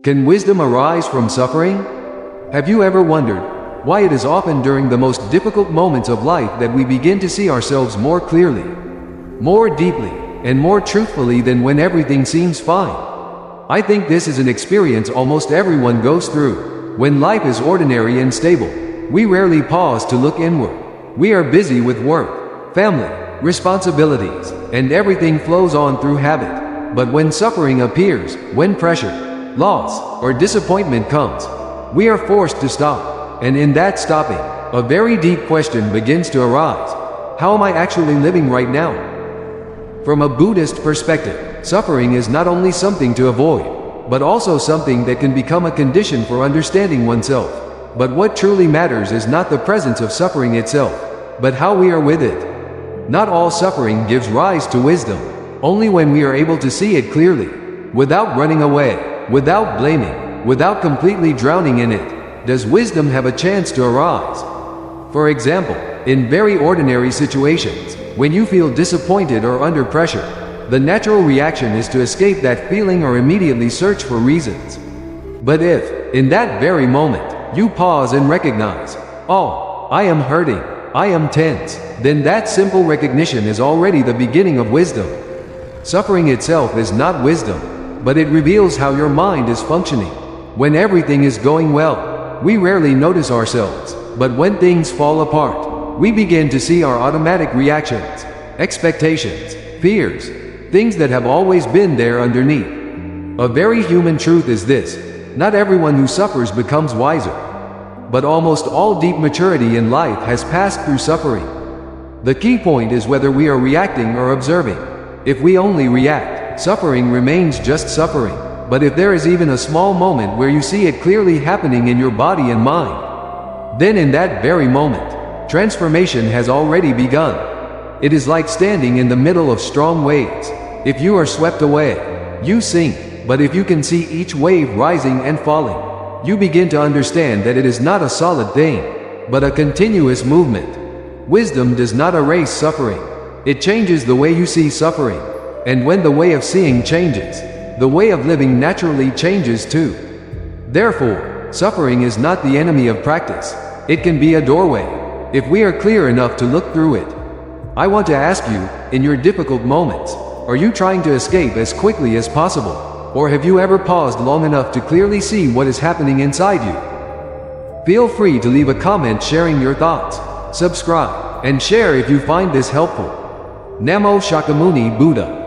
Can wisdom arise from suffering? Have you ever wondered why it is often during the most difficult moments of life that we begin to see ourselves more clearly, more deeply, and more truthfully than when everything seems fine? I think this is an experience almost everyone goes through. When life is ordinary and stable, we rarely pause to look inward. We are busy with work, family, responsibilities, and everything flows on through habit. But when suffering appears, when pressure, loss, or disappointment comes, we are forced to stop. And in that stopping, a very deep question begins to arise. How am I actually living right now? From a Buddhist perspective, suffering is not only something to avoid, but also something that can become a condition for understanding oneself. But what truly matters is not the presence of suffering itself, but how we are with it. Not all suffering gives rise to wisdom. Only when we are able to see it clearly, without running away, without blaming, without completely drowning in it, does wisdom have a chance to arise. For example, in very ordinary situations, when you feel disappointed or under pressure, the natural reaction is to escape that feeling or immediately search for reasons. But if, in that very moment, you pause and recognize, "Oh, I am hurting, I am tense," then that simple recognition is already the beginning of wisdom. Suffering itself is not wisdom, but it reveals how your mind is functioning. When everything is going well, we rarely notice ourselves, but when things fall apart, we begin to see our automatic reactions, expectations, fears, things that have always been there underneath. A very human truth is this: not everyone who suffers becomes wiser, but almost all deep maturity in life has passed through suffering. The key point is whether we are reacting or observing. If we only react, suffering remains just suffering. But if there is even a small moment where you see it clearly happening in your body and mind, then in that very moment, transformation has already begun. It is like standing in the middle of strong waves. If you are swept away, you sink. But if you can see each wave rising and falling, you begin to understand that it is not a solid thing, but a continuous movement. Wisdom does not erase suffering. It changes the way you see suffering. And when the way of seeing changes, the way of living naturally changes too. Therefore, suffering is not the enemy of practice. It can be a doorway, if we are clear enough to look through it. I want to ask you, in your difficult moments, are you trying to escape as quickly as possible? Or have you ever paused long enough to clearly see what is happening inside you? Feel free to leave a comment sharing your thoughts. Subscribe, and share if you find this helpful. Namo Shakyamuni Buddha.